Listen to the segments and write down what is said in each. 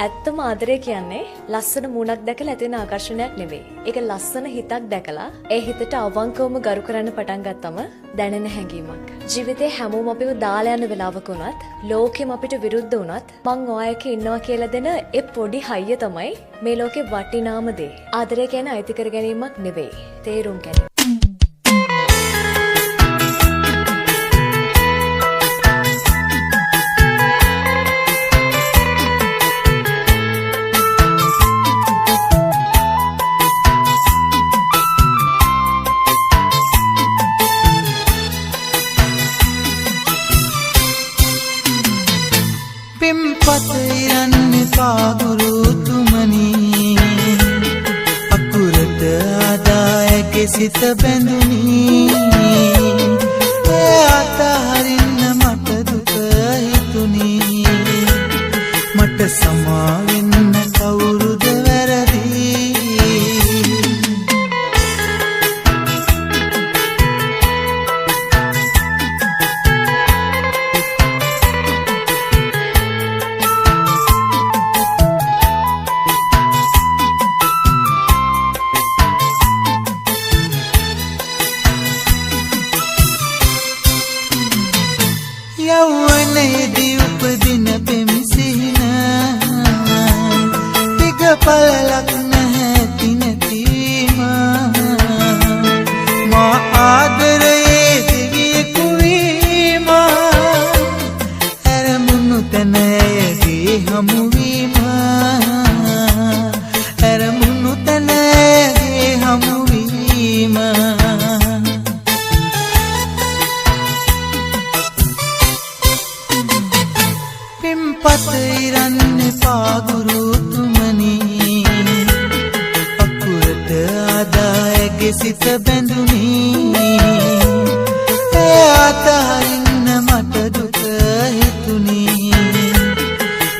ඇත්තම ආදරය කියන්නේ ලස්සන මූණක් දැකලා ඇති වෙන ආකර්ෂණයක් නෙවෙයි. ඒක ලස්සන හිතක් දැකලා ඒ හිතට අවංකවම ගරු කරන්න පටන් ගත්තම දැනෙන හැඟීමක්. ජීවිතේ හැමෝම අපිව දාලා යන වෙලාවක උනත්, ලෝකෙම අපිට විරුද්ධ උනත්, මං ඔයායක ඉන්නවා කියලා දෙන ඒ පොඩි හයිය තමයි මේ ලෝකේ වටිනාම දේ. ආදරය කියන්නේ අයිති කර ගැනීමක් නෙවෙයි. තේරුම් ගැනීම. පතයන්නේ පාගුරුතුමනි අකුරට ආදායගේ සිත බැඳුනි අතහරින්න මට දුක හිතුනි මට සමාවෙන්න කවුරුද වැරදි යෞවනයේදී උපදින පෙම්සිහින ටික පළලක් නැති නැතිම මා ආදරයේ දිවියෙකු වීම ඇරමුණු තැන ඇයගේ හමුවීම ඇරමුණු තැන ඇයගේ හමුවීම පතයිරන්නේ පාගුරුතුමනි අකුරට ආදායගේ සිත බැඳුනි අතහරින්න මට දුක හිතුනි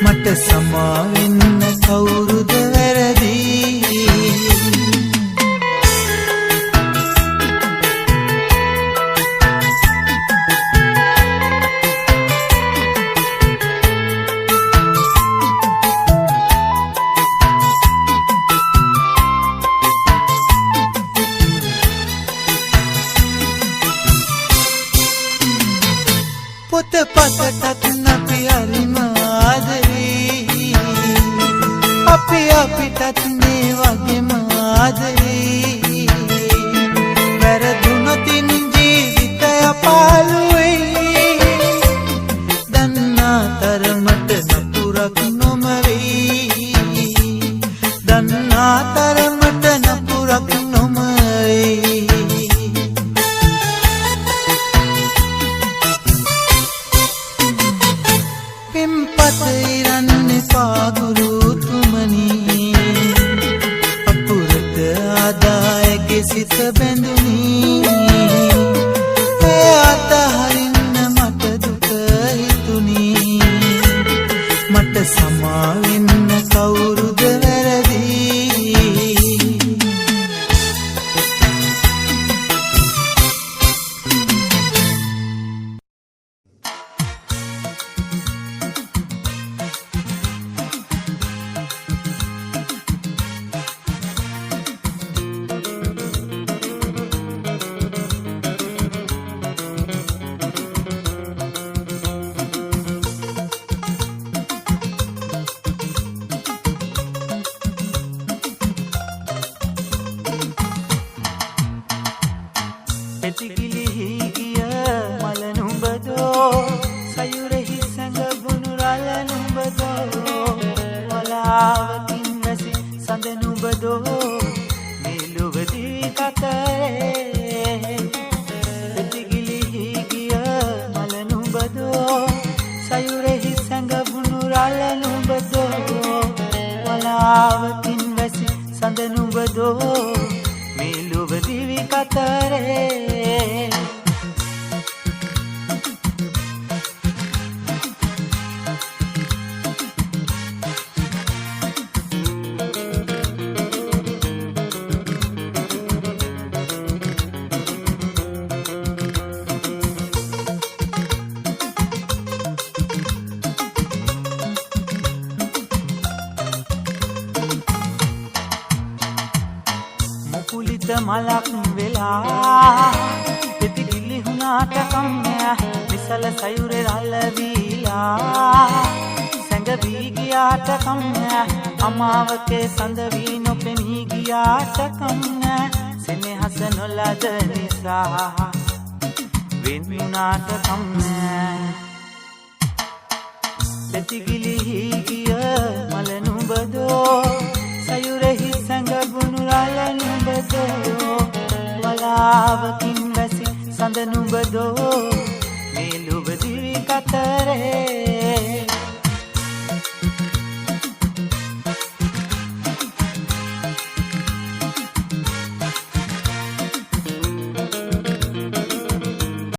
මට සමාවෙන්න කවුරුද වැරදි පොත පතටත් නැති හරිම ආදරේ අපි අපිටත් මේ වගේම ආදරේ වැරදුනොතින් ජීවිතය පාළුවේ දන්නා තරමට නපුරක් නොමවේ දන්නා තරමට නපුරක් නොමවේ පතයිරන්නේ පාගුරුතුමනි අකුරට ආදායගේ සිත බැඳුනි අතහරින්න මට දුක හිතුනි මට සමාවෙන්න කවුරුද වැරදි මලක් වෙලා පෙති ගිලිහුණාට කම්මෑ විසල සයුරේ රළවීලා සැඟවී ගියාට කම්මෑ අමාවකේ සඳ වී නොපෙනී ගියාට කම්මෑ සෙනෙහස නොලද නිසා වෙන් වුණාට කම්මෑ පෙති ගිලිහි ගිය මල නුඹදෝ සයුරෙහි සැඟවුණු රළ නුඹදෝ වලාවකින් වැසි සඳ නුඹදෝ